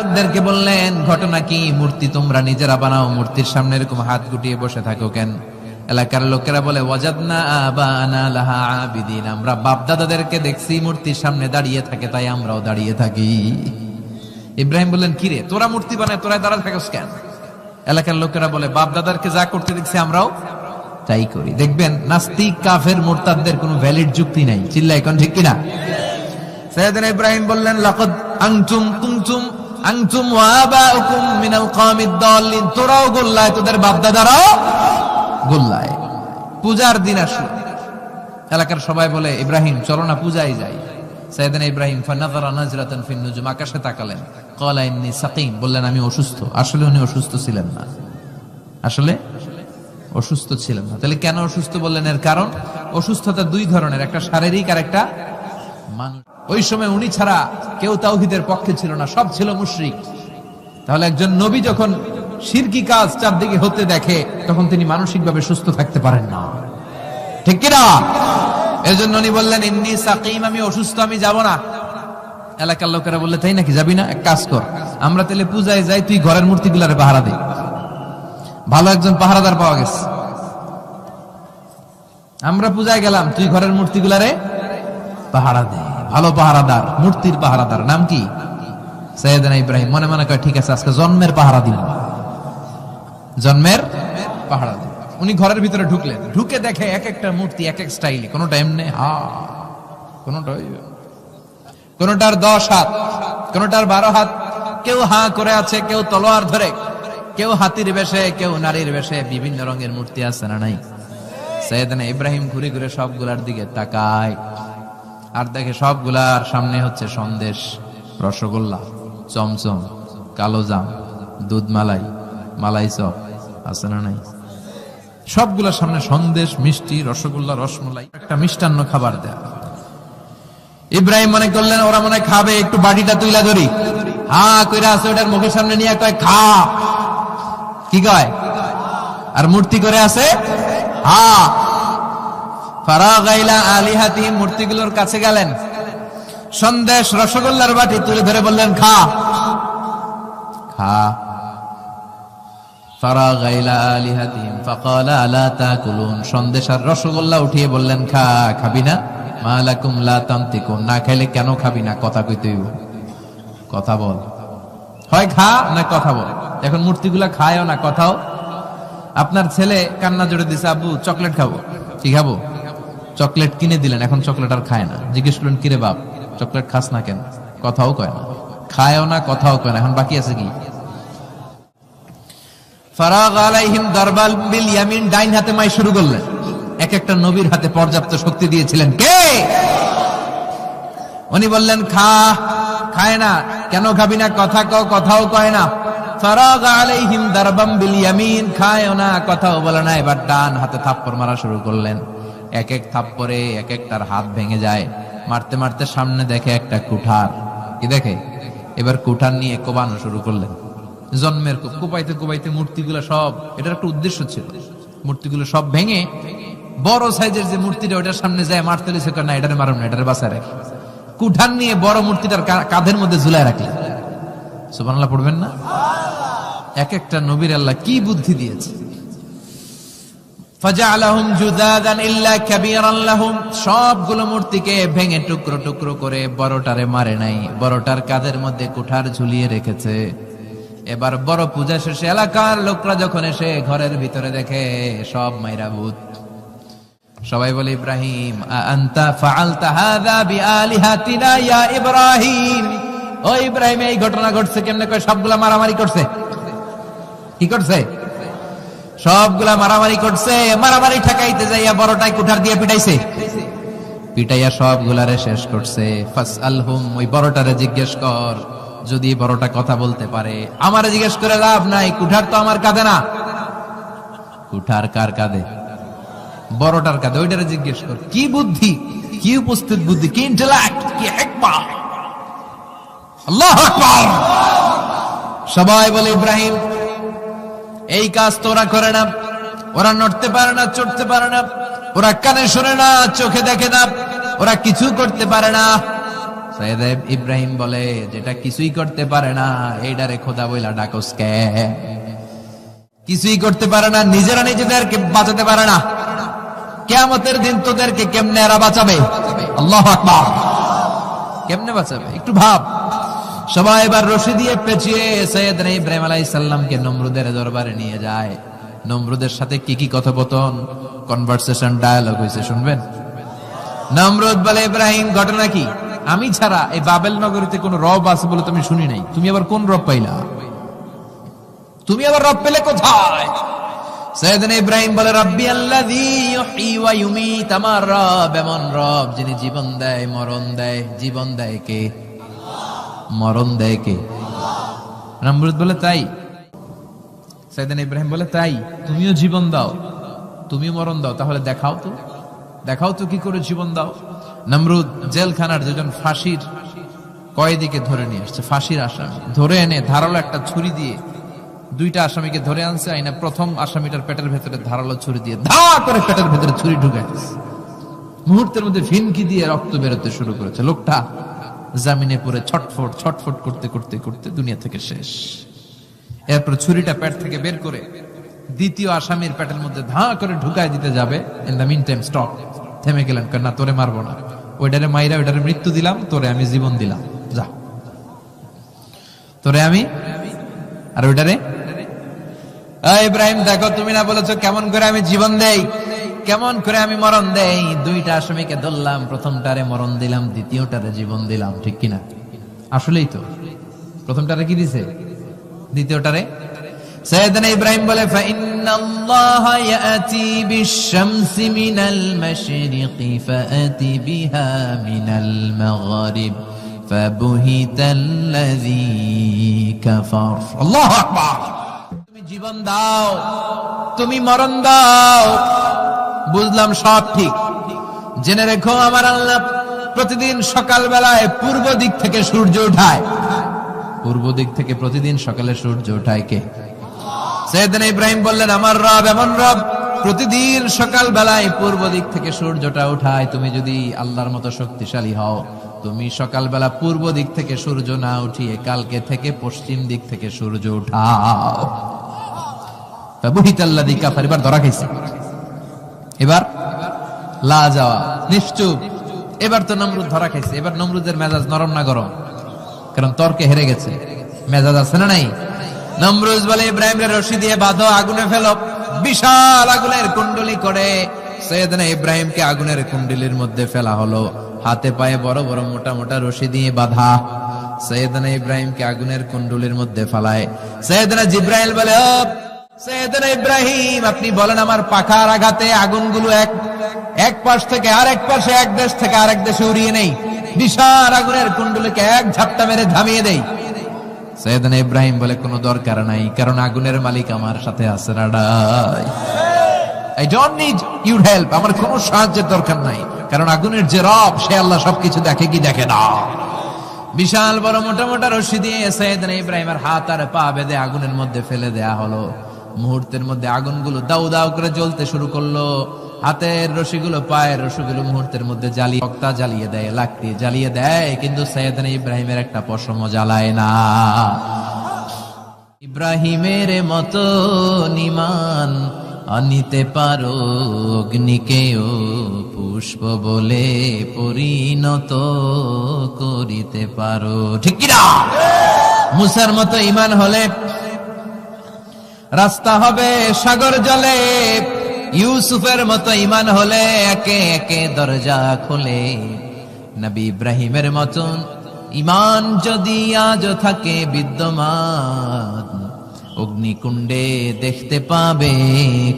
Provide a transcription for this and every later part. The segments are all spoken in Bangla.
লোকদেরকে বললেন, ঘটনা কি? মূর্তি তোমরা নিজেরা বানাও, মূর্তির সামনে এরকম হাত গুটিয়ে বসে থাকো কেন? এলাকার লোকেরা বলে, ওয়াজাদনা আবানা লাহা আবিদিন, আমরা বাপ দাদাদেরকে দেখছি মূর্তির সামনে দাঁড়িয়ে থাকে, তাই আমরাও দাঁড়িয়ে থাকি। ইব্রাহিম বললেন, কিরে তোরা মূর্তি বানায় তোরা দাঁড়ায় থাকস কেন? এলাকার লোকেরা বলে, বাপ দাদারকে যা করতে দেখছি আমরাও তাই করি। দেখবেন নাস্তিক কাফের মুরতাদদের কোনো ভ্যালিড যুক্তি নাই। চিল্লাই কোন ঠিক কিনা? সাইয়েদনা ইব্রাহিম বললেন, লাকাদ আনতুম ওয়া আবাউকুম মিনাল কওমিদ দাল্লিন, তোরাও গোল্লায়, তোদের বাপ দাদারাও গোল্লায়। পূজার দিন আসলো, এলাকার সবাই বলে, ইব্রাহিম চলো না পূজায় যাই। সাইয়েদনা ইব্রাহিম ফানাযারা নাজরাতান ফিন নুজুম, আকাশে তাকালেন। ক্বালা ইন্নী সাকিম, বললেন আমি অসুস্থ। আসলে উনি অসুস্থ ছিলেন না, আসলে অসুস্থ ছিলেন না। তাহলে কেন অসুস্থ বললেন? এর কারণ অসুস্থতা দুই ধরনের, একটা শারীরিক আর একটা মানুষ। ওই সময় উনি ছাড়া কেউ তাওহীদের পক্ষে ছিল না, সব ছিল মুশরিক। তাহলে একজন নবী যখন শিরকি কাজ চারদিকে হতে দেখে, তখন তিনি মানসিকভাবে সুস্থ থাকতে পারেন না, ঠিক কিনা? এর জন্য উনি বললেন, ইন্নী সাকিম, আমি অসুস্থ, আমি যাব না। এলাকার লোকেরা বললে, তাই নাকি, যাবি না? এক কাজ কর, আমরা তাহলে পূজায় যাই, তুই ঘরের মূর্তিগুলারে পাহারা দে। ভালো একজন পাহারাদার পাওয়া গেছে, আমরা পূজায় গেলাম, তুই ঘরের মূর্তিগুলারে পাহারা দে। ভালো পাহারাদার, মূর্তির পাহারাদার, নাম কি? সাইয়েদনা ইব্রাহিম মনে মনে কয়, ঠিক আছে আজকে জন্মের পাহারা দিব, জন্মের পাহারা দিব। উনি ঘরের ভিতরে ঢুকলেন, ঢুকে দেখে এক একটা মূর্তি এক এক স্টাইলে, কোনোটা এমনি কোনোটার 10 হাত, কোনোটার 12 হাত, কেউ হাঁ করে আছে, কেউ তলোয়ার ধরে, কেউ হাতির বেশে, কেউ নারীর বেশে, বিভিন্ন রঙের মূর্তি আছে না নাই? সাইয়েদনা ইব্রাহিম ঘুরে ঘুরে সবগুলার দিকে তাকায়, আর দেখে সবগুলার সামনে হচ্ছে সন্দেশ, রসগোল্লা, চমচম, কালোজাম, দুধ মালাই, মালাই চপ আছে না নাই? সবগুলার সামনে সন্দেশ, মিষ্টি, রসগোল্লা, রসমালাই, একটা মিষ্টান্ন খাবার দেয়া। ইব্রাহিম মনে করলেন ওরা মনে খাবে, একটু বাটিটা তুইলা ধরি। হ্যাঁ কইরা আছে, ওটার মুখের সামনে নিয়ে কয়, খা। কি কয়? আর মূর্তি করে আছে, হ্যাঁ। ফারাগা ইলা আলিহাতিহিম, মূর্তিগুলোর কাছে গেলেন, সন্দেশ, রসগোল্লার বাটি তুলে ধরে বললেন, খা খা। ফারাগা ইলা আলিহাতিহিম ফাকালা আলা তাকুলুন, সন্দেশ আর রসগোল্লা উঠিয়ে বললেন, খা, খাবি না? মা লাকুম লা তানতিকুন, না খাইলে কেন খাবি না? কথা কইতে হইব, কথা বল, হয় খা না কথা বল। এখন মূর্তিগুলা খায়ও না, কথাও। আপনার ছেলে কান্না জোরে দিছে, আব্বু চকলেট খাবো। কি খাবো? চকলেট কিনে দিলেন, এখন চকলেট আর খায় না। জিজ্ঞেস করলেন, কিরে বাপ চকলেট খাস না কেন? কথাও কয় না, খায়ও না, কথাও কয় না। এখন বাকি আছে কি? ফারাগ আলাইহিম দারবাল বিল ইয়ামিন, ডাইন হাতে মাই শুরু করলেন। এক একটা নবীর হাতে পর্যাপ্ত শক্তি দিয়েছিলেন কে? উনি বললেন, খা, খায় না। কেন খাবি না? কথা কও, কথাও কয় না। ফারাগ আলাইহিম দারবাম বিল ইয়ামিন, খায়ও না, কথাও বলে না। এবার ডান হাতে থাপ্পড় মারা শুরু করলেন। এক এক থাপ্পড়ে এক একটার হাত ভেঙে যায়। মারতে মারতে সামনে দেখে একটা কুঠার। কি দেখে? এবার কুঠার নিয়ে কোবানো শুরু করলেন। জন্মের কোপাইতে কোপাইতে মূর্তিগুলো সব, এটার একটা উদ্দেশ্য ছিল, মূর্তিগুলো সব ভেঙে বড় সাইজের যে মূর্তিটা, ওটার সামনে যায় মারতে লিছে, না এটারে মারুন না, এটারে বাঁচায় রাখি। কুঠার নিয়ে বড় মূর্তিটার কাঁধের মধ্যে ঝুলায় রাখলেন। সুবহানাল্লাহ পড়বেন না? এক একটা নবীর আল্লাহ কি বুদ্ধি দিয়েছে। ফাজআলাহুম জুদাদান ইল্লা কাবীরান লাহুম, সবগুলো মূর্তিকে ভেঙে টুকরো টুকরো করে বড়টারে মারে নাই, বড়টার কাঁধের মধ্যে কুঠার ঝুলিয়ে রেখেছে। এবার বড় পূজা শেষে এলাকার লোকরা যখন এসে ঘরের ভিতরে দেখে সব মাইরা ভূত। সবাই বলে, ইব্রাহিম আনতা ফাআলতা হাযা বিআলিহাতিনা ইয়া ইব্রাহিম, ও ইব্রাহিম এই ঘটনা ঘটছে কেমনে? কয় সবগুলা মারামারি করছে। কি করছে? সবগুলা মারামারি করছে। মারামারি ঠেকাইতে যাইয়া বড়টাই কুঠার দিয়ে পিটাইছে, পিটাইয়া সবগুলারে শেষ করছে। ফাসআলহুম, ওই বড়টারে জিজ্ঞেস কর, যদি বড়টা কথা বলতে পারে। আমারে জিজ্ঞেস করে লাভ নাই, কুঠার তো আমার কাঁধে না। কুঠার কার কাঁধে? বড়টার কাঁধে। ওইটারে জিজ্ঞেস কর। কি বুদ্ধি, কি উপস্থিত বুদ্ধি, কি ইন্টেলেক্ট, কি হিকমা! আল্লাহু আকবার। সবাই বলে, ইব্রাহিম এই কাজ তোরা করে না। ওরা নড়তে পারে না, চড়তে পারে না, ওরা কানে শোনে না, চোখে দেখে না, ওরা কিছু করতে পারে না। সৈয়দ ইব্রাহিম বলে, যেটা কিছুই করতে পারে না এইটারে খোদা বইলা ডাকস কে? কিছুই করতে পারে না, নিজেরা নিজেদেরকে বাঁচাতে পারে না, কিয়ামতের দিন তোদেরকে কেমনে এরা বাঁচাবে? আল্লাহু আকবার। কেমনে বাঁচাবে একটু ভাব। সবাই এবার রশি দিয়ে পেঁচিয়ে সৈয়দনা ইব্রাহিম আলাইহিস সালামকে নমরুদের দরবারে নিয়ে যায়। নমরুদের সাথে কি কি কথোপকথন, কনভারসেশন, ডায়ালগ হয়েছে শুনবেন। নমরুদ বলে, ইব্রাহিম ঘটনা কি? আমি ছাড়া এই বাবেল নগরীতে কোন রব আছে বলে তুমি শুনি নাই, তুমি আবার কোন রব পাইলা? তুমি আবার রব পেলে কোথায়? সৈয়দনা ইব্রাহিম বলে, রাব্বি আল্লাযী ইউহয়ী ওয়া ইউমীত, আমার রব এমন রব যিনি জীবন দেয় মরণ দেয়। জীবন দেয় কে? মরণ দেয় কে? নমরুদ বলে, তাই? সৈয়দনা ইব্রাহিম বলে, তাই? তুমিও জীবন দাও, তুমিও মরণ দাও, তাহলে দেখাও তো, দেখাও তো কি করে জীবন দাও। নমরুদ জেলখানার দুজন ফাঁসির কয়েদিকে ধরে নিয়ে আসছে, ফাঁসির আসামি ধরে এনে ধারালো একটা ছুরি দিয়ে দুইটা আসামিকে ধরে আনছে। আইনা প্রথম আসামিটার পেটের ভেতরে ধারালো ছুরি দিয়ে ধা করে পেটের ভেতরে ছুরি ঢুকাই দিচ্ছে। মুহূর্তের মধ্যে ফিনকি দিয়ে রক্ত বেরোতে শুরু করেছে। লোকটা জামিনে পড়ে ছটফট ছটফট করতে করতে করতে দুনিয়া থেকে শেষ। এরপর ছুরিটা পেট থেকে বের করে দ্বিতীয় আসামির পেটের মধ্যে ধা করে ঢুকাই দিতে যাবে। In the meantime stop, থেমে গেলেন, না তোরে মারবো না, ওইটারে মাইরা ওইটারে মৃত্যু দিলাম, তোরে আমি জীবন দিলাম, যা তোরে আমি, আর ওইটারে ইব্রাহিম দেখো, তুমি না বলেছো কেমন করে আমি জীবন দেই, কেমন করে আমি মরণ দেই? দুইটা আসামিকে ধরলাম, প্রথমটারে মরণ দিলাম, দ্বিতীয়টারে জীবন দিলাম, ঠিক কিনা? আসলেই তো প্রথমটারে কি দিছে, দ্বিতীয়টারে। সৈয়দনা ইব্রাহিম বলে, ফাইন্নাল্লাহা ইয়াতি বিশ-শামসি মিনাল মাশরিকি ফাআতি বিহা মিনাল মাগরিব ফাবুহিতাল্লাযী কাফার। আল্লাহু আকবার। তুমি জীবন দাও, তুমি মরণ দাও, বুঝলাম সব ঠিক। জেনে রেখো আমার আল্লাহ প্রতিদিন সকাল বেলায় পূর্ব দিক থেকে সূর্য ওঠায়। পূর্ব দিক থেকে প্রতিদিন সকালে সূর্য ওঠায় কে? সৈয়দনা ইব্রাহিম বললেন, আমার রব এমন রব প্রতিদিন সকাল বেলায় পূর্ব দিক থেকে সূর্যটা ওঠায়। তুমি যদি আল্লাহর মতো শক্তিশালী হও, তুমি সকাল বেলা পূর্ব দিক থেকে সূর্য না উঠিয়ে কালকে থেকে পশ্চিম দিক থেকে সূর্য উঠাও। ফাবুহিতাল্লাযী কাফার। এবার ধরা খাইছে, এবার লা যাওয়া, নিশ্চুপ। এবার তো নমরুদ ধরা খাইছে। এবার নমরুদের মেজাজ নরম না গরম? কারণ তর্কে হেরে গেছে, মেজাজ আছে না নাই? নমরুদ বলে, ইব্রাহিমের রশি দিয়ে বাঁধো, আগুনে ফেলো। বিশাল আগুনের কুণ্ডলী করে সৈয়দনা ইব্রাহিমকে আগুনের কুণ্ডলীর মধ্যে ফেলা হলো। হাতে পায়ে বড় বড় মোটা মোটা রশি দিয়ে বাঁধা। সৈয়দনা ইব্রাহিমকে আগুনের কুণ্ডলীর মধ্যে ফেলায়। সৈয়দনা জিব্রাইল বলে, ও সৈয়দনা ইব্রাহিম, আপনি বলেন আমার পাখার আঘাতে আগুনগুলো এক পাশ থেকে আরেক পাশে, এক দেশ থেকে আরেক দেশে উড়িয়ে নেই, বিশাল আগুনের কুণ্ডলীকে এক ঝাপটা মেরে থামিয়ে দেই। সৈয়দনা ইব্রাহিম বলে, কোনো দরকার নাই, কারণ আগুনের মালিক আমার সাথে আছে। I don't need your help, আমার কোনো সাহায্যের দরকার নাই, কারণ আগুনের যে রব সে আল্লাহ সবকিছু দেখে কি দেখে না। বিশাল বড় মোটা মোটা রশি দিয়ে সৈয়দনা ইব্রাহিমের হাত আর পা বেঁধে আগুনের মধ্যে ফেলে দেয়া হলো। মুহূর্তের মধ্যে আগুনগুলো দাউ দাউ করে জ্বলতে শুরু করলো। হাতের রশিগুলো, পায়ের রশিগুলো মুহূর্তের মধ্যে জ্বালিয়ে দেয়, লাকড়ি জ্বালিয়ে দেয়, কিন্তু সৈয়দনা ইব্রাহিমের একটা পশমও জ্বালায় না। ইব্রাহিমের মতো ঈমান আনিতে পারো, অগ্নিকেও পুষ্প বলে পরিণত করিতে পারো, ঠিক কিনা? মুসার মতো ঈমান হলে রাস্তা হবে সাগর জলে। ইউসুফের মতো ঈমান হলে একে একে দরজা খোলে। নবী ইব্রাহিমের মতন ঈমান যদি আজ থাকে বিদ্যমান, অগ্নিকুণ্ডে দেখতে পাবে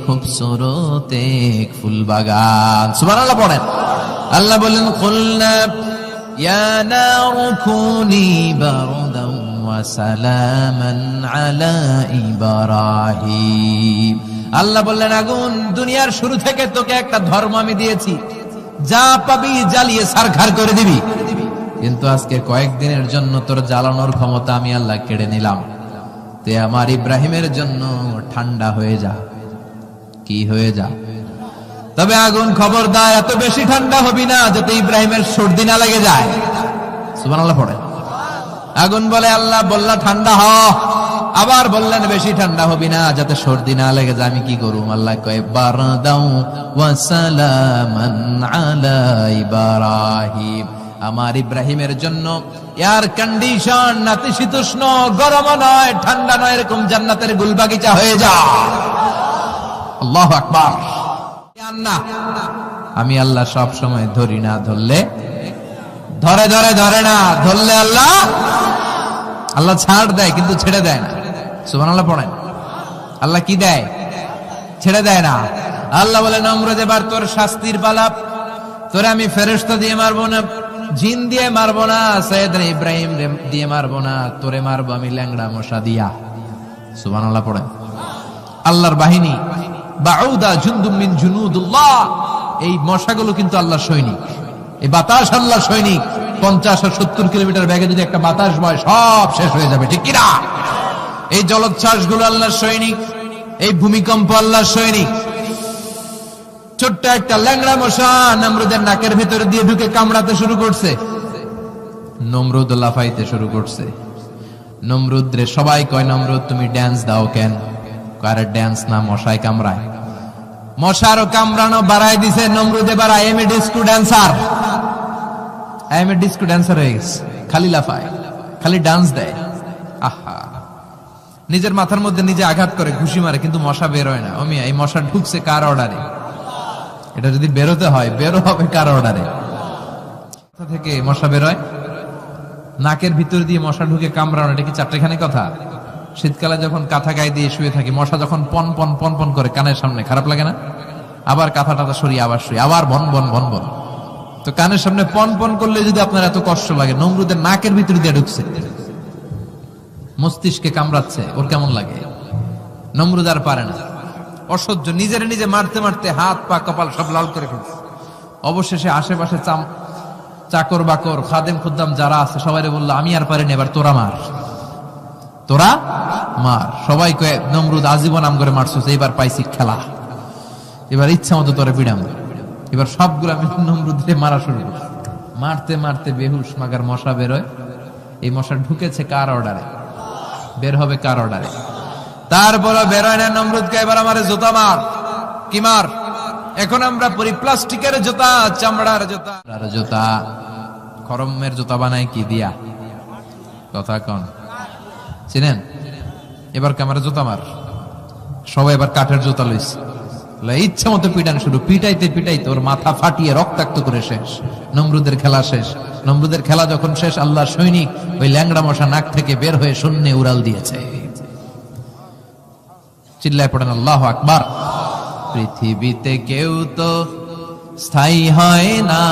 খুবসুরত এক ফুলবাগান। সুবহানাল্লাহ পড়েন। আল্লাহ বলেন, কুলনা ইয়া নারু কুনি বারদান ওয়া সালামান আলা ইব্রাহিম। আল্লাহ বললেন, আগুন, দুনিয়ার শুরু থেকে তোকে একটা ধর্ম আমি দিয়েছি, যা পাবি জ্বালিয়ে ছারখার করে দিবি, কিন্তু আজকে কয়েকদিনের জন্য তোর জ্বালানোর ক্ষমতা আমি আল্লাহ কেড়ে নিলাম। তে আমার ইব্রাহিমের জন্য ঠান্ডা হয়ে যা। কি হয়ে যা? তবে আগুন খবরদার এত বেশি ঠান্ডা হবি না যাতে ইব্রাহিমের সর্দি না লেগে যায়। সুবহানাল্লাহ পড়ে। আগুন বলে আল্লাহ বললা ঠান্ডা হ, আবার বললেন বেশি ঠান্ডা হবি না যাতে সর্দি না লেগে যায়, আমি কি করুম? আল্লাহ কয় বারদাউ ওয়া সালামান আলা ইব্রাহিম, আমার ইব্রাহিমের জন্য এয়ার কন্ডিশন, নাতিশীতোষ্ণ, গরম নয় ঠান্ডা নয়, এরকম জান্নাতের গুলবাগিচা হয়ে যা। আল্লাহু আকবার। আমি আল্লাহ সব সময় ধরি না, ধরলে ধরে ধরে ধরে না, ধরলে আল্লাহ আল্লাহ ছাড় দেয় কিন্তু ছেড়ে দেয় না। সুবহানাল্লাহ পড়েন। আল্লাহ কি দেয়? ছেড়ে দেয় না। আল্লাহ বলে নমরুদ এবার তোর শাস্তির পালা, তোরে আমি ফেরেশতা দিয়ে মারবো না, জিন দিয়ে মারবো না, সাইয়েদনা ইব্রাহিম দিয়ে মারবো না, তোরে মারবো আমি ল্যাংড়া মশা দিয়া। সুবহানাল্লাহ পড়েন। আল্লাহর বাহিনী বাউদা জুনদুম মিন জুনুদুল্লাহ, এই মশাগুলো কিন্তু আল্লাহর সৈনিক, এই বাতাস আল্লাহর সৈনিক। 50 আর 70 কিলোমিটার বেগে যদি একটা বাতাস বয় সব শেষ হয়ে যাবে, ঠিক কিনা? এই জলোচ্ছ্বাস গুলো আল্লাহর সৈনিক, এই ভূমিকম্প আল্লাহর সৈনিক। ছোট্ট একটা ল্যাংড়া মশা নমরুদের নাকের ভেতরে দিয়ে ঢুকে কামড়াতে শুরু করছে, নমরুদ লাফাইতে শুরু করছে। নমরুদ রে সবাই কয় নমরুদ তুমি ড্যান্স দাও কেন? কার ড্যান্স না, মশায় কামড়ায়। মশারও কামড়ানো বাড়ায় দিছে। নমরুদ এবার I M A disco dancer, I M A disco dancer হয়ে গেছে। খালি লাফায়, খালি ডান্স দেয়। আহা, নিজের মাথার মধ্যে নিজে আঘাত করে, ঘুষি মারে, কিন্তু মশা বের হয় না। অমিয়া এই মশা ঢুকছে কার অর্ডারে? এটা যদি বেরোতে হয় বেরো হবে কার অর্ডারে? কোথা থেকে মশা বের হয়? নাকের ভিতর দিয়ে মশা ঢুকে কামড়ানো, এটা কি চারটেখানি কথা? শীতকালে যখন কাঁথা গায়ে দিয়ে শুয়ে থাকি, মশা যখন পন পন পন পন করে কানের সামনে, খারাপ লাগে না? আবার কাঁথা টাথা সরিয়ে আবার শুয়ে, আবার বন বন বন বন। তো কানের সামনে পন পন করলে যদি আপনার এত কষ্ট লাগে, নমরুদের নাকের ভিতর দিয়ে ঢুকছে, মস্তিষ্কে কামড়াচ্ছে, ওর কেমন লাগে? নমরুদ আর পারে না, অসহ্য। নিজের নিজে মারতে মারতে হাত পা কপাল সব লাল করে ফেলছে। অবশেষে আশেপাশে চাকর বাকর খাদেম খুদ্দাম যারা আছে সবাই বললো আমি আর পারিনি, এবার তোরা মার, তোরা মার। সবাই কয়ে নমরুদ আজীবন আম করে মারছিস, এইবার পাইছি খেলা, এবার ইচ্ছা মতো তোরে পিড়াম। এবার সবগুলো আমি নমরুদে মারা শুরু করছি। মারতে মারতে বেহুশ মাগার মশা বেরোয়। এই মশা ঢুকেছে কার অর্ডারে? বের হবে কার অর্ডারে? তারপরে বেরোয় না। নমরুদকে এবার আমার জুতা মার। কি মার? এখন আমরা পরি প্লাস্টিকের জুতা, চামড়ার জুতা, জুতা খরমের জুতা বানায় কি দিয়া? কথা কন, চিনেন? এবার ক্যামেরা জুতা মার। সবাই এবার কাঠের জুতা লইছে, ইচ্ছা মতো পিটান শুরু। পিটাইতে পিটাইতে ওর মাথা ফাটিয়ে রক্তাক্ত করে শেষ। নমরুদের খেলা শেষ। নমরুদের খেলা যখন শেষ, আল্লাহর সৈনিক ওই ল্যাংড়া মশা নাক থেকে বের হয়ে শূন্যে উড়াল দিয়েছে। চিল্লায় পড়েন আল্লাহু আকবার। পৃথিবীতে কেউ তো স্থায়ী হয় না,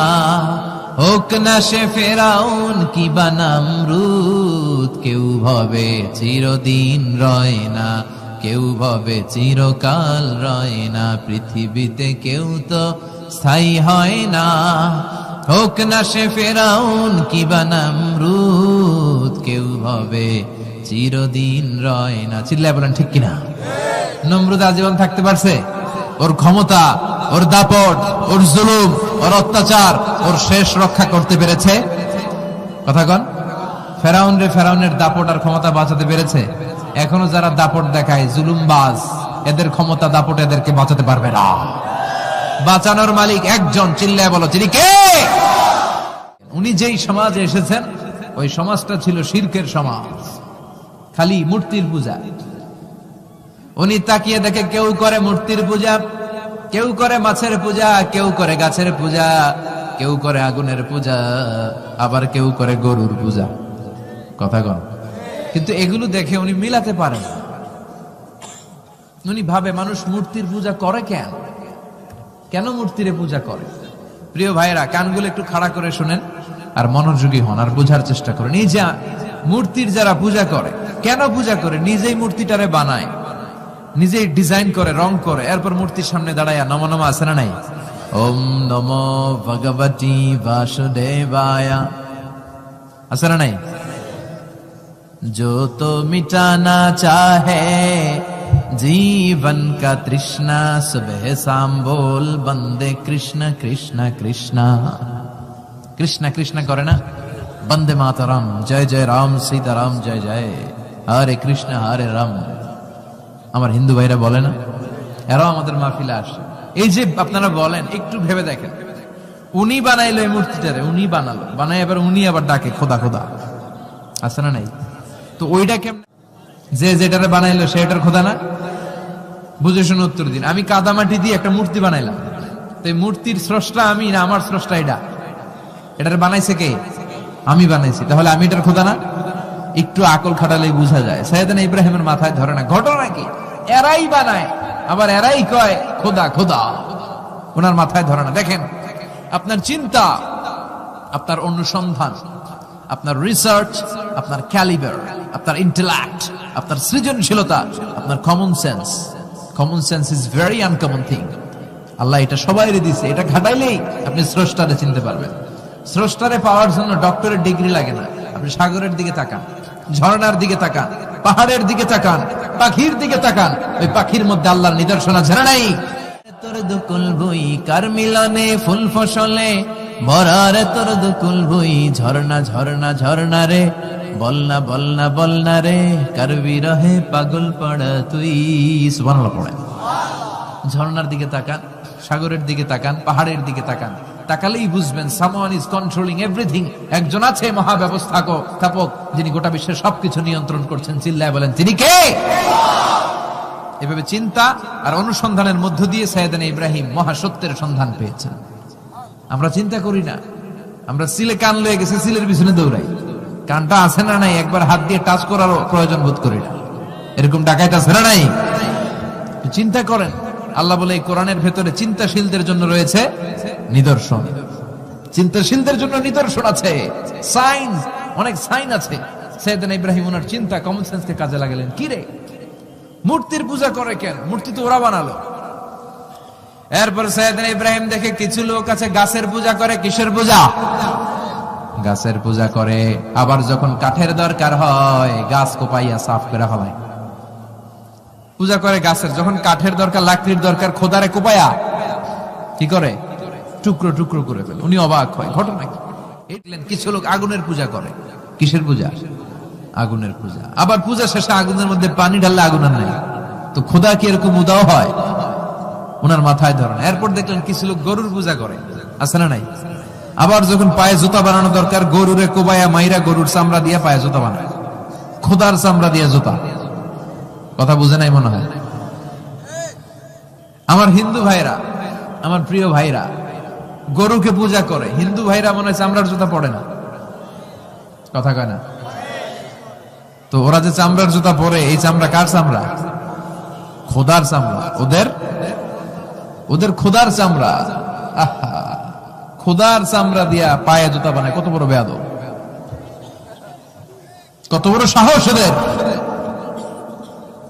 হোক না সে ফেরাউন কি বা নমরুদ। কেউ ভাবে চিরদিন রয় না, কেউ ভাবে চিরকাল রয় না। পৃথিবীতে কেউ তো স্থায়ী হয় না, হোক না সে ফেরাউন কি বা নমরুদ। কেউ ভাবে চিরদিন রয় না। চিল্লায় বলেন ঠিক কিনা? নমরুদ আজীবন থাকতে পারছে? ওর ক্ষমতা, ওর দাপট, ওর জুলুম, ওর অত্যাচার, ওর শেষ রক্ষা করতে পেরেছে? কথা কন। ফেরাউন রে ফেরাউনের দাপট আর ক্ষমতা বাঁচাতে পেরেছে? এখনো যারা দাপট দেখায়, জুলুমবাজ, এদের ক্ষমতা দাপট এদেরকে বাঁচাতে পারবে না। বাঁচানোর মালিক একজন, চিল্লায় বলো তিনি কে? উনি যেই সমাজে এসেছেন ওই সমাজটা ছিল শিরকের সমাজ, খালি মূর্তির পূজা। উনি তাকিয়ে দেখে কেউ করে মূর্তির পূজা, কেউ করে মাছের পূজা, কেউ করে গাছের পূজা, কেউ করে আগুনের পূজা, আবার কেউ করে গরুর পূজা। কথা কন। কিন্তু এগুলো দেখে উনি মিলাতে পারেন। উনি ভাবে মানুষ মূর্তির পূজা করে কেন? কেন মূর্তির পূজা করে? প্রিয় ভাইরা, কানগুলো একটু খাড়া করে শুনেন আর মনোযোগী হন আর বোঝার চেষ্টা করেন। এই যে মূর্তির যারা পূজা করে, কেন পূজা করে? নিজেই মূর্তিটারে বানায়, নিজেই ডিজাইন করে, রং করে, এরপর মূর্তির সামনে দাঁড়ায় নমো নমো আছে না নাই? ওম নমো ভগবতী বাসুদেবায়া আছে না নাই? जो तो मिटाना चाहे जीवन का तृष्णा, सुबह शाम बोल बंदे कृष्ण कृष्ण कृष्ण। कृष्ण कृष्ण करे ना? বন্দে মাতরম, জয় জয় রাম, সীতারাম জয় জয়, হরে কৃষ্ণ হরে রাম। আমার হিন্দু ভাইরা বলে না, এরাও আমাদের মাহফিলে আসে। এই যে আপনারা বলেন, একটু ভেবে দেখেন, উনি বানাইলো এই মূর্তিটারে, উনি বানালো, বানাই এবার উনি আবার ডাকে খোদা খোদা, আছে না নাই? তো ওইটা কেমন, যে যেটারে বানাইলো সেটার খোদা না? বুঝে শুনে উত্তর দিন। আমি কাদামাটি দিয়ে একটা মূর্তি বানাইলাম, তো এই মূর্তির স্রষ্টা আমি না আমার স্রষ্টা এটা? এটারে বানাইছে কে? আমি বানাইছি, তাহলে আমি এটার খোদা না? একটু আকল খাটালেই বোঝা যায়। সাইয়েদনা ইব্রাহিমের মাথায় ধরে না। ঘটনা কি? এরাই বানায়, আবার এরাই কয় খোদা খোদা, ওনার মাথায় ধরে না। দেখেন, আপনার চিন্তা, আপনার অনুসন্ধান, আপনার রিসার্চ, আপনার ক্যালিবার, আপনার ইন্টেলেক্ট, আপনার সৃজনশীলতা, আপনার common sense. Common sense is very uncommon thing. Allah এটা সবাইরে দিছে, এটা ঘাটাইলেই আপনি স্রষ্টারে চিনতে পারবেন। স্রষ্টারে পাওয়ার জন্য ডক্টরের ডিগ্রি লাগে না। আপনি সাগরের দিকে তাকান, ঝর্ণার দিকে তাকান, পাহাড়ের দিকে তাকান, পাখির দিকে তাকান, ওই পাখির মধ্যে আল্লাহর নিদর্শন আছে না নাই? তোর দুকুল বই কার মিলনে ফুল ফসলে ভরারে, তোর দুকুল বই ঝর্ণা ঝর্ণা ঝর্ণা রে, বলনা বলনা বলনা রে, কার বিরহে পাগল পড়া তুই। সুবহানাল্লাহ পড়েন। ঝর্ণার দিকে তাকান, সাগরের দিকে তাকান, পাহাড়ের দিকে তাকান, তাকালেই বুঝবেন সামওয়ান ইজ কন্ট্রোলিং এভরিথিং। একজন আছে মহাব্যবস্থাপক, যিনি গোটা বিশ্বের সবকিছু নিয়ন্ত্রণ করছেন। চিল্লায় বলেন, তিনি কে? এভাবে চিন্তা আর অনুসন্ধানের মধ্য দিয়ে সাইয়েদনা ইব্রাহিম মহাসত্যের সন্ধান পেয়েছেন। আমরা চিন্তা করি না, আমরা সিলে কান লয়ে গেছে, সিলের পিছনে দৌড়াই। কানটা আছে না নাই একবার হাত দিয়ে টাচ করারও প্রয়োজন বোধ করি না। এরকম ডাকাইত আছে না নাই? চিন্তা করেন। আল্লাহ বলে, এই কোরআনের ভেতরে চিন্তাশীলদের জন্য রয়েছে নিদর্শন। চিন্তাশীলদের জন্য নিদর্শন আছে, সাইন্স, অনেক সাইন আছে। সাইয়েদনা ইব্রাহিম ওনার চিন্তা, কমন সেন্সকে কাজে লাগালেন। কি রে, মূর্তির পূজা করে কেন? মূর্তি তো ওরা বানালো। এরপর সাইয়েদনা ইব্রাহিম দেখে কিছু লোক আছে গাছের পূজা করে। কিসের পূজা? গাছের পূজা করে। আবার যখন কাঠের দরকার হয়, গাছ কোপাইয়া সাফ করে ফেলায়। পূজা করে গাছের, যখন কাঠের দরকার, লাকড়ির দরকার, খোদারে কোপায়া কি করে? টুকরো টুকরো করে ফেলে। উনি অবাক হয়, ঘটনা কি? কিছু লোক আগুনের পূজা করে। কিসের পূজা? আগুনের পূজা। আবার পূজা শেষে আগুনের মধ্যে পানি ঢাললে আগুন আর নাই। তো খোদা কি এরকম উদাও হয়? ওনার মাথায় ধরেন। এরপর দেখলেন কিছু লোক গরুর পূজা করে, আছে না নাই? আবার যখন পায়ে জুতা বানানো দরকার, গরুরে কোবায়া মাইরা গরুর চামড়া দিয়ে পায়ে জুতা বানায়। খোদার চামড়া দিয়ে জুতা। কথা বুঝে নাই মনে হয়। আমার হিন্দু ভাইরা, আমার প্রিয় ভাইরা, গরুকে পূজা করে। হিন্দু ভাইরা মনে হয় চামড়ার জুতা পড়ে না। কথা কয় না? তো ওরা যে চামড়ার জুতা পরে, এই চামড়া কার চামড়া? খোদার চামড়া। ওদের খোদার চামড়া। খোদার চামড়া দিয়া পায়ে জুতা বানায়। কত বড় বেয়াদব, কত বড় সাহস এদের!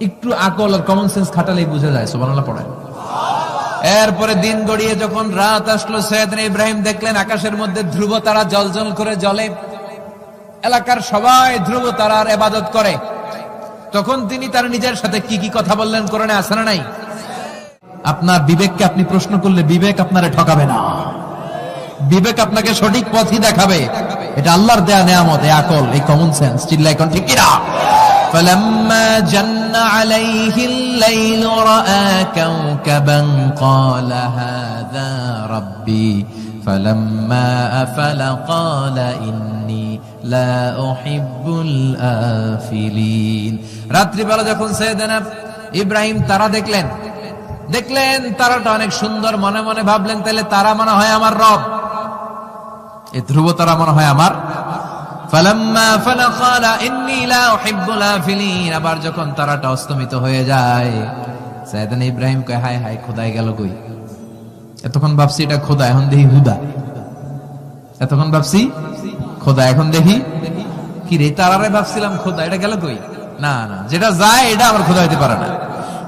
একটু আকল আর কমন সেন্স খাটালেই বুঝা যায়। সুবহানাল্লাহ পড়েন। এরপরে দিন গড়িয়ে যখন রাত আসলো, সাইয়েদনা ইব্রাহিম দেখলেন আকাশের মধ্যে ধ্রুব তারা জ্বলজ্বল করে জ্বলে। এলাকার সবাই ধ্রুব তারার ইবাদত করে। তখন তিনি তার নিজের সাথে কি কি কথা বললেন, কোরআনে আছে না নাই? আপনার বিবেককে আপনি প্রশ্ন করলে বিবেক আপনারে ঠকাবে না। বিবেক আপনাকে সঠিক পথই দেখাবে। এটা আল্লাহর দেয়া নেয়ামত, এই আকল, এই কমন সেন্স। চিল্লাই কোন ঠিক কিনা? فلما جن عليه الليل رأى كوكبا قال هذا ربي فلما أفل قال إني لا أحب الآفلين। রাত্রি বেলা যখন সাইয়েদনা ইব্রাহিম তারা দেখলেন তারাটা অনেক সুন্দর, মনে মনে ভাবলেন তাহলে তারা মনে হয় আমার রব, এই ধ্রুব তারা মনে হয় আমার। ফালাম্মা ফালা ক্বালা ইন্নী লা উহিব্বুল আফিলিন। আবার যখন তারাটা অস্তমিত হয়ে যায়, সাইয়েদনা ইব্রাহিম কয়, হায় হায়, খোদাই গেল কই? এতক্ষণ ভাবছি এটা খোদা, এখন দেখি হুদা। এতক্ষণ ভাবছি খোদা, এখন দেখি কি রে? তারারে ভাবছিলাম খোদা, এটা গেল কই? না না, যেটা যায় এটা আমার খোদা হইতে পারে না।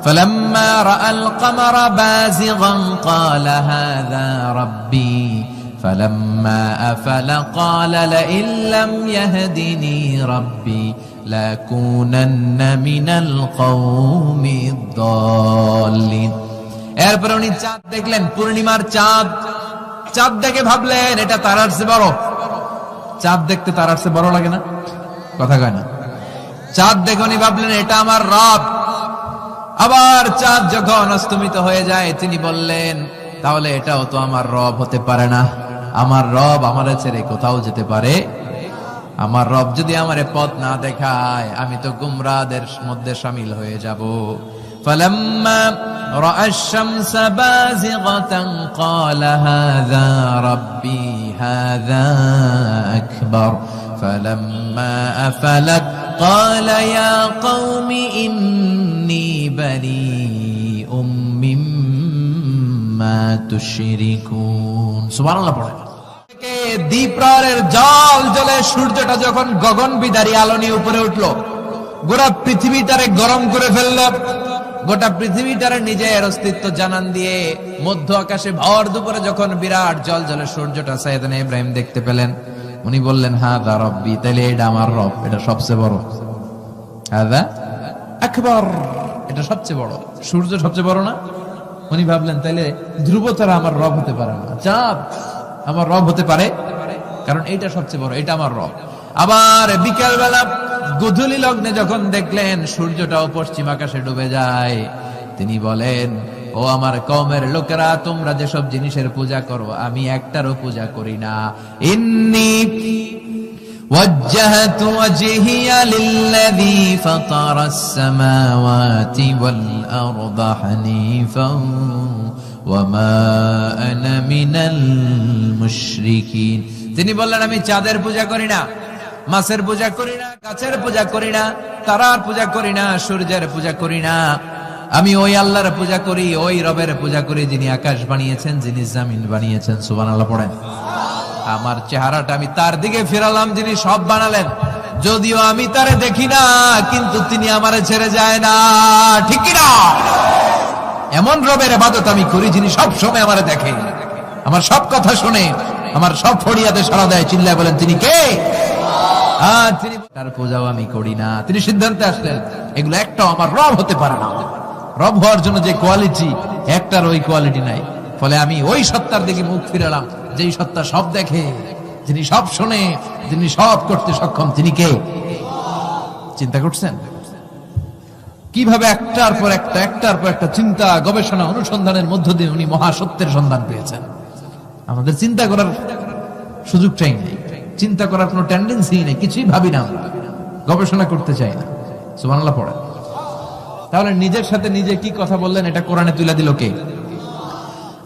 فلما رأى القمر بازغا قال هذا ربي فلما أفل قال لئن لم يهدني ربي لأكونن من القوم الضالين। এরপর উনি চাঁদ দেখলেন, পূর্ণিমার চাঁদ। চাঁদ দেখে ভাবলেন এটা তারার চেয়ে বড়। চাঁদ দেখতে তারার চেয়ে বড় লাগে না? কথা কয় না? চাঁদ দেখুনি ভাবলেন এটা আমার রব। আবার চাঁদ যখন অস্তমিত হয়ে যায় তিনি বললেন তাহলে এটাও তো আমার রব হতে পারে না। আমার রব আমারে ছেড়ে কোথাও যেতে পারে? আমার রব যদি আমারে পথ না দেখায় আমি তো গুমরাদের মধ্যে শামিল হয়ে যাব। فلما رأى الشمس بازغة قال هذا ربي هذا أكبر فلما أفلت قال يا قوم إني بريء مما تشركون سبحان الله পড়ে। দ্বীপ্রায়ের জল জলে সূর্যটা যখন গগন বিদারী আলো নিয়ে উপরে উঠলো, গোটা পৃথিবীটারে গরম করে ফেললো, গোটা পৃথিবীটারে নিজের অস্তিত্ব জানান দিয়ে মধ্য আকাশে ভর দুপুরে যখন বিরাট জল জলে সূর্যটা সাইয়েদনা ইব্রাহিম দেখতে পেলেন, উনি বললেন হাদা রব্বি, তাইলে এটা আমার রব, এটা সবচেয়ে বড়। হাদা আকবার, এটা সবচেয়ে বড়। সূর্য সবচেয়ে বড় না? উনি ভাবলেন তাইলে ধ্রুব তারা আমার রব হতে পারে না, চাঁদ আমার রব হতে পারে, কারণ এইটা সবচেয়ে বড়, এটা আমার রব। আবার বিকাল বেলা গোধূলি লগ্নে যখন দেখলেন সূর্যটাও পশ্চিম আকাশে ডুবে যায়, তিনি বলেন ও আমার কওমের লোকেরা, তোমরা যেসব জিনিসের পূজা করো আমি একটারও পূজা করি না। ইন্নী ওয়াজ্জাহতু ওয়াজহিয়া লিল্লাযী ফাতারাস সামাওয়াতি ওয়াল আরদা হানিফান ওয়া মা আনা মিনাল মুশরিকিন। তিনি বললেন আমি চাঁদের পূজা করি না, মাছের পূজা করি না, গাছের পূজা করি না, তারার পূজা করি না, সূর্যের পূজা করি না। আমি ওই আল্লাহর পূজা করি, ওই রবের পূজা করি যিনি আকাশ বানিয়েছেন, যিনি জমিন বানিয়েছেন। সুবহানাল্লাহ পড়েন। আমার চেহারাটা আমি তার দিকে ফিরালাম যিনি সব বানালেন, যদিও আমি তারে দেখি না কিন্তু তিনি আমারে ছেড়ে যায় না, ঠিক কি না? এমন রবের ইবাদত আমি করি যিনি সব সময় আমারে দেখে, আমার সব কথা শুনে, আমার সব ফরিয়াদে সাড়া দেয়। চিল্লায় বলেন তিনি কে? তিনি তার পূজাও আমি করি না। তিনি সিদ্ধান্তে আসলেন এগুলো একটাও আমার রব হতে পারে না। রব হওয়ার জন্য যে কোয়ালিটি, একটার ওই কোয়ালিটি নাই। ফলে আমি ওই সত্তার দিকে মুখ ফিরালাম যেই সত্তা সব দেখে, যিনি সব শোনে, যিনি সব করতে সক্ষম। তিনি কে? চিন্তা করছেন কিভাবে একটার পর একটা চিন্তা, গবেষণা, অনুসন্ধানের মধ্য দিয়ে উনি মহাসত্যের সন্ধান পেয়েছেন। আমাদের চিন্তা করার সুযোগটাই নেই, চিন্তা করার কোনো টেন্ডেন্সি নেই, কিছুই ভাবি না, গবেষণা করতে চাই না। সুবহানাল্লাহ পড়ে। তাহলে নিজের সাথে নিজে কি কথা বললেন এটা কোরআনে তুলে দিল কে?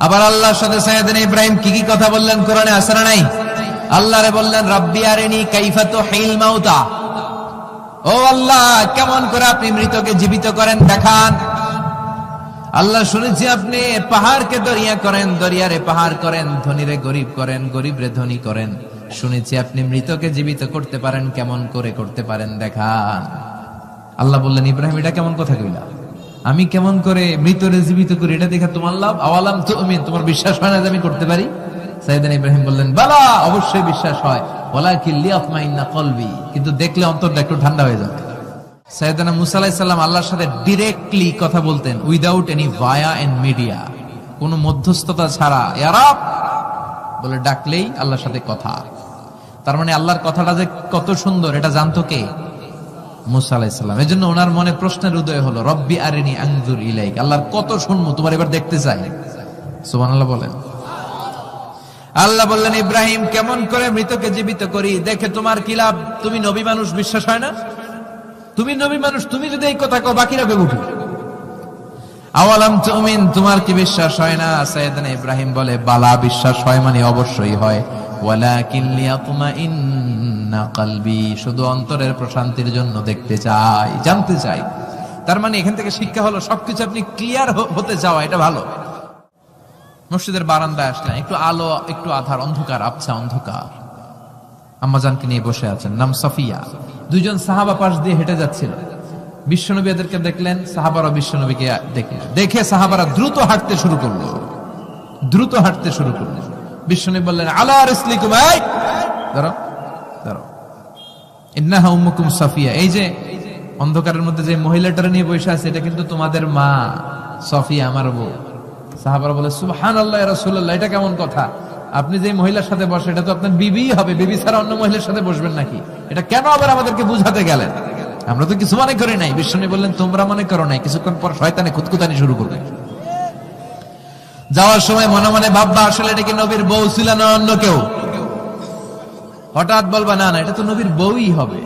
আবার আল্লাহর সাথে সাইয়েদনা ইব্রাহিম কি কি কথা বললেন কোরআনে আছে না নাই? আল্লাহরে বললেন রব্বি আরিনি কাইফা তুহিল মাউতা, ও আল্লাহ কেমন করে আপনি মৃতকে জীবিত করেন দেখান। আল্লাহ শুনেছি আপনি পাহাড়কে দরিয়া করেন, দরিয়ারে পাহাড় করেন, ধনীরে গরিব করেন, গরিবরে ধনী করেন। শুনেছি আপনি মৃতকে জীবিত করতে পারেন, কেমন করে করতে পারেন দেখান। আল্লাহ বললেন ইব্রাহিম এটা কেমন কথা কইলা? আমি কেমন করে মৃতরে জীবিত করি এটা দেখা তোমার লাভ? আওয়ালাম তুমিন, তোমার বিশ্বাস হয় না যে আমি করতে পারি? সাইয়েদনা ইব্রাহিম বললেন বালা, অবশ্যই বিশ্বাস হয়, ওয়ালাকিন লিয়াতমাইন্না কলবি, কিন্তু দেখলে অন্তরটা একটু ঠান্ডা হয়ে যাবে। সাইয়েদনা মুসা আলাইহিস সালাম আল্লাহর সাথে ডাইরেক্টলি কথা বলতেন, without any via and media, কোনো মধ্যস্থতা ছাড়া ইয়া রব বলে ডাকলেই আল্লাহর সাথে কথা। তার মানে আল্লাহর কথাটা যে কত সুন্দর এটা জানতো কে? মুসা আলাইহিস সালাম। এজন্য ওনার মনে প্রশ্নের উদয় হলো রব্বি আরিনি আনজুর ইলাইক, আল্লাহর কত শুনবো, তোমার এবার দেখতে চাই। সুবহানাল্লাহ বলেন। আল্লাহ বললেন ইব্রাহিম কেমন করে মৃতকে জীবিত করি, দেখে তোমার কি লাভ? তুমি নবী মানুষ, বিশ্বাস হয় না? তুমি নবী মানুষ, তুমি যদি এই কথা কও বাকিরা কে বুঝবে? আওয়ালাম তুমিন, তোমার কি বিশ্বাস হয় না? সাইয়েদনা ইব্রাহিম বলে বালা, বিশ্বাস হয় মানে অবশ্যই হয়, ওয়ালাকিন লিয়াতমাইন্না কলবি, শুধু অন্তরের প্রশান্তির জন্য দেখতে চাই, জানতে চাই। তার মানে এখান থেকে শিক্ষা হলো সবকিছু আপনি ক্লিয়ার হতে চাওয়া, এটা ভালো। মসজিদের বারান্দায় আসলেন, একটু আলো, একটু আধার, অন্ধকার, আবছা অন্ধকার। আম্মাজানকে নিয়ে বসে আছেন, নাম সাফিয়া। দুইজন সাহাবা পাশ দিয়ে হেঁটে যাচ্ছিল, বিশ্বনবী এদেরকে দেখলেন, সাহাবারা বিশ্বনবীকে দেখলেন। দেখে সাহাবারা দ্রুত হাঁটতে শুরু করলো, দ্রুত হাঁটতে শুরু করলো। বিশ্বনবী বললেন আলা রিসলিকুম, এই দাঁড়াও দাঁড়াও, ইন্নাহা উম্মুকুম সাফিয়া, এই যে অন্ধকারের মধ্যে যে মহিলাটারে নিয়ে বসে আছে এটা কিন্তু তোমাদের মা সাফিয়া, আমার বউ। সাহাবারা বলে সুবহানাল্লাহ ইয়া রাসূলুল্লাহ, এটা কেমন কথা? আপনি যে মহিলার সাথে বসে এটা তো আপনার বিবি হবে, বিবি ছাড়া অন্য মহিলার সাথে বসবেন নাকি? এটা কেন আবার আমাদেরকে বুঝাতে গেলেন? আমরা তো কিছু মনে করি নাই। বিষ্ণু বললেন তোমরা মনে করো নাই, কিছুক্ষণ পর শয়তানে খুঁতখুতানি শুরু করবে। যাওয়ার সময় মনে মনে ভাববা আসলে এটা কি নবীর বউ ছিল না অন্য কেউ। হঠাৎ বলবা না না এটা তো নবীর বউই হবে,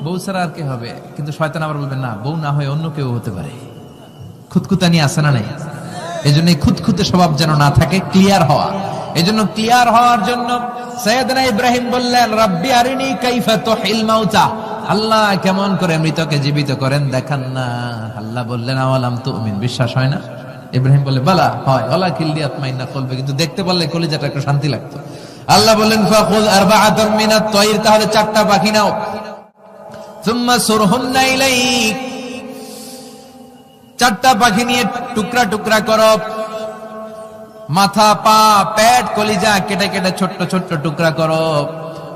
বউ ছাড়া আর কে হবে? কিন্তু শয়তান আবার বলবে না, বউ না হয় অন্য কেউ হতে পারে। খুঁতখুতানি আছে না নাই? এই জন্য খুঁতখুতে স্বভাব যেন না থাকে, ক্লিয়ার হওয়া। এই জন্য ক্লিয়ার হওয়ার জন্য সাইয়েদনা ইব্রাহিম বললেন রাব্বি আরিনি কাইফা তুহিল মাউতা, আল্লাহ কেমন করে মৃতকে জীবিত করেন দেখান না। আল্লাহ বললেন আওয়ালাম তুমিন, বিশ্বাস হয় না? ইব্রাহিম বলে বালা হয়, ওয়ালা কিল্লি আতমাইন্না কলবে, কিন্তু দেখতে পারলে কলিজাটা একটু শান্তি লাগতো। আল্লাহ বললেন ফাখুয আরবাআতাম মিনাত তায়র, তাহলে 4টা পাখি নাও, সুম্মা সুরহুন্না ইলাইক, 4টা পাখি নিয়ে টুকরা টুকরা করো, মাথা পা পেট কলিজা কেটে কেটে ছোট্ট ছোট্ট টুকরা করো।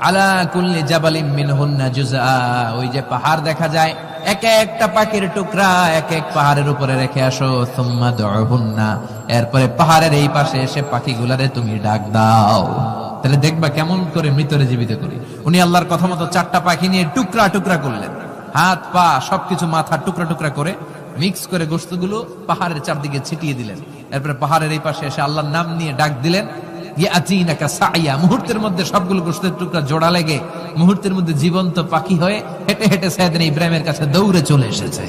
আলা কুল্লি জাবালিন মিনহুন্না জুজআ, ওই যে পাহাড় দেখা যায় এক একটা পাখির টুকরা এক এক পাহাড়ের উপরে রেখে আসো। সুম্মা দুহুন্না, এরপরে পাহাড়ের এই পাশে এসে পাখিগুলারে তুমি ডাক দাও, তাহলে দেখবা কেমন করে মৃতরে জীবিত করি। উনি আল্লাহর কথা মতো 4টা পাখি নিয়ে টুকরা টুকরা করলেন, হাত পা সবকিছু মাথা টুকরা টুকরা করে মিক্স করে গোশতগুলো পাহাড়ের চারদিকে ছিটিয়ে দিলেন। এরপরে পাহাড়ের এই পাশে এসে আল্লাহর নাম নিয়ে ডাক দিলেন, ইয়াতিনাকা সাইয়া, মুহূর্তের মধ্যে সবগুলো গোশতের টুকরা জোড়া লেগে মুহূর্তের মধ্যে জীবন্ত পাখি হয়ে হেঁটে হেঁটে সাইয়েদনা ইব্রাহিমের কাছে দৌড়ে চলে এসেছে।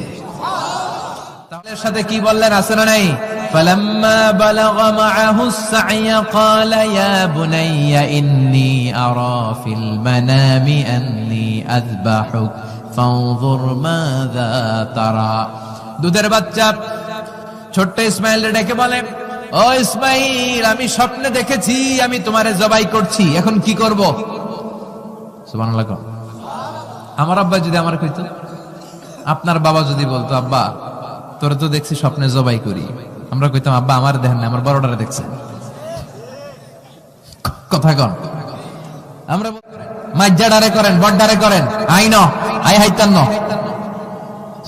তাহলে এর সাথে কি বললেন আছে না নাই? ফালাম্মা বালাগা মাআহু সাইয়া ক্বালা ইয়া বুনাইয়া ইন্নী আরা ফিল মানামি আন্নী আযবাহুক ফানজুর মাযা তারা। দুধের বাচ্চা ছোট্ট ইসমাইল ডেকে বলে, ও ইসমাইল, আমি স্বপ্নে দেখেছি আমি তোমারে জবাই করছি, এখন কি করব? সুবহানাল্লাহ। আমার আব্বা যদি আমার কইতো, আপনার বাবা যদি বলতো আব্বা তোরে তো দেখছি স্বপ্নে জবাই করি, আমরা কইতাম আব্বা আমার দেখেন না, আমার বড়টারে দেখছেন। কথা কন, আমরা মাজ্জাডারে করেন, বড়ডারে করেন, আই ন আই হাইতান ন।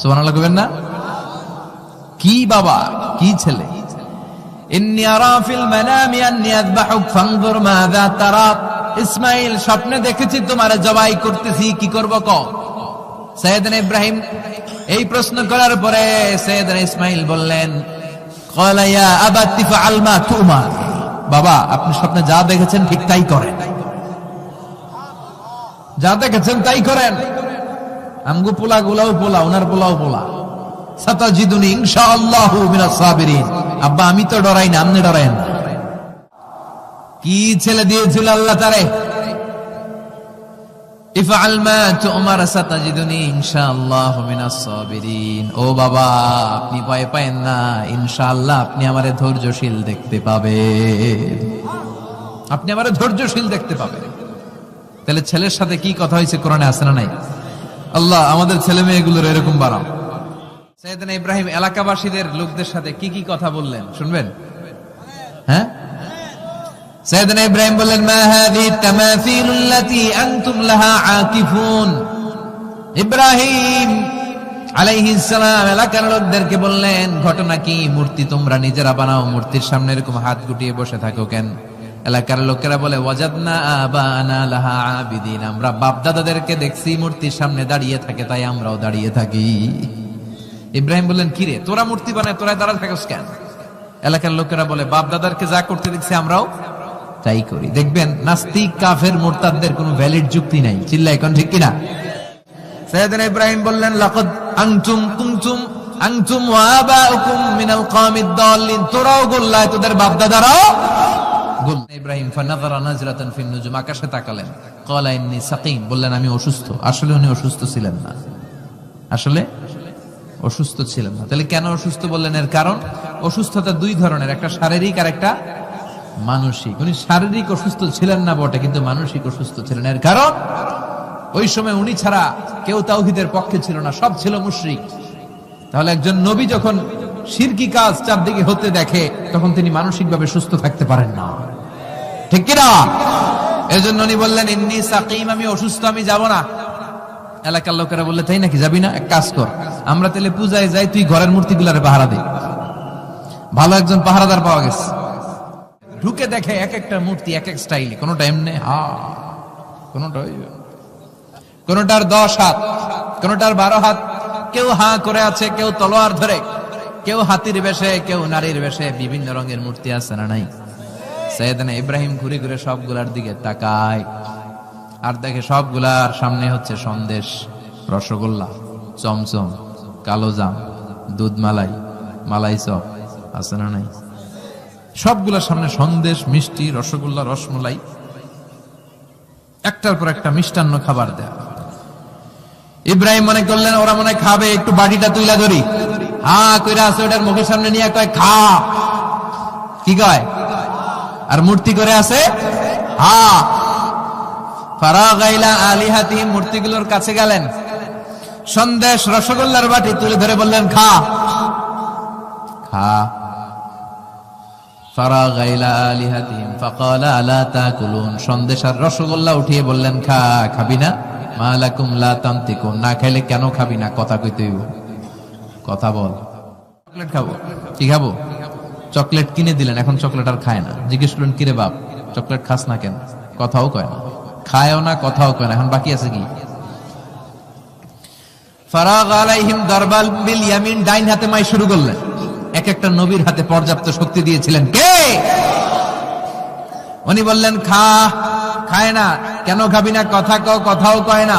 সুবহানাল্লাহ কইবেন না? কি বাবা কি ছেলে। ইন্নী আরা ফিল মানামি আন্নী আযবাহুক ফানজুর মাযা তারা, ইসমাইল স্বপ্নে দেখেছি তোমারে জবাই করতেছি, কি করব কও? সাইয়েদনা ইব্রাহিম এই প্রশ্ন করার পরে সাইয়েদনা ইসমাইল বললেন, ক্বালা ইয়া আবাতি ফাআল মা তুমার, বাবা আপনি স্বপ্নে যা দেখেছেন ঠিক তাই করেন, যা দেখেছেন তাই করেন। আমগো পোলা গুলাও পোলা, ওনার পোলাও পোলা। সাতাজিদুনি ইনশাআল্লাহু মিনাস সাবিরিন, আব্বা আমি তো ডরাই না, আপনি ডরায়েন না। কি ছেলে দিয়েছিল আল্লাহ তারে। ইফআল মা তুমার সাতাজিদুনি ইনশাআল্লাহু মিনাস সাবিরিন, ও বাবা আপনি ভয় পায়েন না, ইনশাআল্লাহ আপনি আমারে ধৈর্যশীল দেখতে পাবেন, আপনি আমারে ধৈর্যশীল দেখতে পাবেন। তাহলে ছেলের সাথে কি কথা হয়েছে কোরআনে আছে না নাই? আল্লাহ আমাদের ছেলে মেয়েগুলোর এরকম বানাও। সাইয়েদনা ইব্রাহিম এলাকাবাসীদের লোকদের সাথে কি কি কথা বললেন শুনবেন? হ্যাঁ, সাইয়েদনা ইব্রাহিম বললেন, মা হাযিহি তামাসিলুল্লাতী আনতুম লাহা আকিফুন। ইব্রাহিম আলাইহিস সালাম এলাকার লোকদেরকে বললেন, ঘটনা কি? মূর্তি তোমরা নিজেরা বানাও, মূর্তির সামনে এরকম হাত গুটিয়ে বসে থাকো কেন? এলাকার লোকেরা বলে, ওয়াজাদনা আবানা লাহা আবিদিন, আমরা বাপ দাদাদেরকে দেখছি মূর্তির সামনে দাঁড়িয়ে থাকে, তাই আমরাও দাঁড়িয়ে থাকি। ইব্রাহিম বললেন, কিরে তোরা মূর্তি বানায় তোরা দাঁড়ায় থাকিস কেন? এলাকার লোকেরা বলে, বাপ দাদারকে যা করতে দেখছি আমরাও তাই করি। দেখবেন নাস্তিক কাফের মুরতাদদের কোনো ভ্যালিড যুক্তি নাই, চিল্লা এখন ঠিক কিনা? সাইয়েদনা ইব্রাহিম বললেন, লাকাদ আনতুম কুনতুম আনতুম ওয়া আবাউকুম মিনাল কওমিদ দাল্লিন, তোরাও গোল্লায় তোদের বাপ দাদারাও গোল। ইব্রাহিম ফানাযারা নাজরাতান ফিন নুজুম, আকাশে তাকালেন, ক্বালা ইন্নী সাকিম, বললেন আমি অসুস্থ। আসলে উনি অসুস্থ ছিলেন না, আসলে অসুস্থ ছিলেন না। তাহলে কেন অসুস্থ বললেন? এর কারণ অসুস্থতা দুই ধরনের, একটা শারীরিক আর একটা মানসিক। উনি শারীরিক অসুস্থ ছিলেন না বটে, কিন্তু মানসিক অসুস্থ ছিলেন। এর কারণ ওই সময় উনি ছাড়া কেউ তাওহীদের পক্ষে ছিল না, সব ছিল মুশরিক। তাহলে একজন নবী যখন শিরকি কাজ চারদিকে হতে দেখে, তখন তিনি মানসিকভাবে সুস্থ থাকতে পারেন না, ঠিক কিনা? এজন্য উনি বললেন, ইন্নী সাকিম, আমি অসুস্থ, আমি যাব না। এলাকার লোকেরা বললে, তাই নাকি, যাবি না? এক কাজ কর, আমরা তাহলে পূজায় যাই, তুই ঘরের মূর্তিগুলারে পাহারা দে। ভালো একজন পাহারাদার পাওয়া গেছে। ঢুকে দেখে এক একটা মূর্তি এক এক স্টাইলে, কোনোটা এমনি কোনোটার 10 হাত, কোনোটার 12 হাত, কেউ হা করে আছে, কেউ তলোয়ার ধরে, কেউ হাতির বেশে, কেউ নারীর বেশে, বিভিন্ন রঙের মূর্তি আছে না নাই? সাইয়েদনা ইব্রাহিম ঘুরে ঘুরে সবগুলার দিকে তাকায় আর দেখে সবগুলার সামনে হচ্ছে সন্দেশ, রসগোল্লা, চমচম, কালোজাম, দুধ মালাই, মালাই চপ আছে না নাই? সবগুলার সামনে সন্দেশ, মিষ্টি, রসগোল্লা, রসমলাই, একটার পর একটা মিষ্টান্ন খাবার দেয়া। ইব্রাহিম মনে করলেন ওরা মনে খাবে, একটু বাটিটা তুইলা ধরি, হা কইরা আছে ওটার মুখের সামনে নিয়ে কয় খা, কি কয়? আর মূর্তি করে আছে হা। ফারাগা ইলা আলিহাতিহিম, মূর্তিগুলোর কাছে গেলেন, সন্দেশ রসগোল্লার বাটি তুলে ধরে বললেন খা খা। ফারাগা ইলা আলিহাতিহিম ফাকালা আলা তাকুলুন, সন্দেশ আর রসগোল্লা উঠিয়ে বললেন খা, খাবি না? মা লাকুম লা তানতিকুন, না খাইলে কেন খাবি না? কথা কইতে হইব, কথা বল। চকলেট খাবো, কি খাবো? চকলেট কিনে দিলেন, এখন চকলেট আর খায় না। জিজ্ঞেস করলেন কিরে বাপ, চকলেট খাস না কেন? কথাও কয় না, খায়ও না, কথাও কয় না, এখন বাকি আছে কি? ফারাগ আলাইহিম দারবাল বিল ইয়ামিন, ডাইন হাতে মাই শুরু করলেন। এক একটা নবীর হাতে পর্যাপ্ত শক্তি দিয়েছিলেন কে? উনি বললেন খা, খায় না। কেন খাবি না? কথা কও, কথাও কয় না।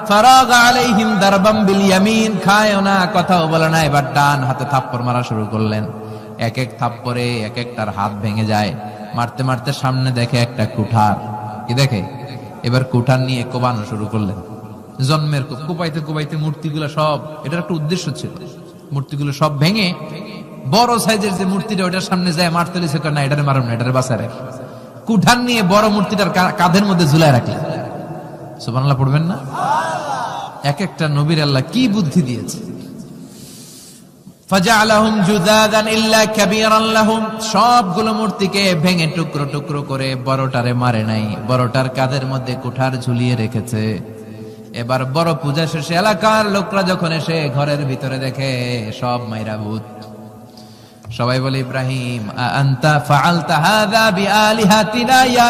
ফারাগ আলাইহিম দারবাম বিল ইয়ামিন, খায়ও না, কথাও বলে না। এবার ডান হাতে থাপ্পড় মারা শুরু করলেন। এক এক থাপ্পড়ে এক একটার হাত ভেঙে যায়। মারতে মারতে সামনে দেখে একটা কুঠার, কি দেখে? এবার কুঠার নিয়ে কোবানো শুরু করলেন। জন্মের কোপাইতে কোপাইতে মূর্তিগুলো সব, এটার একটা উদ্দেশ্য ছিল, মূর্তিগুলো সব ভেঙে বড় সাইজের যে মূর্তিটা ওটার সামনে যায় মারতে লিছে, না এটারে মারুন না, এটারে বাঁচায় রাখি। কুঠার নিয়ে বড় মূর্তিটার কাঁধের মধ্যে ঝুলায় রাখলেন। সুবহানাল্লাহ পড়বেন না? এক একটা নবীর আল্লাহ কি বুদ্ধি দিয়েছে। ফাজআলাহুম জুদাদান ইল্লা কাবীরান লাহুম, সবগুলো মূর্তিকে ভেঙে টুকরো টুকরো করে বড়টারে মারে নাই, বড়টার কাঁধের মধ্যে কুঠার ঝুলিয়ে রেখেছে। এবার বড় পূজা শেষে এলাকার লোকরা যখন এসে ঘরের ভিতরে দেখে সব মাইরা ভূত। সবাই বলে ইব্রাহিম আনতা ফাআলতা হাযা বিআলিহাতিনা ইয়া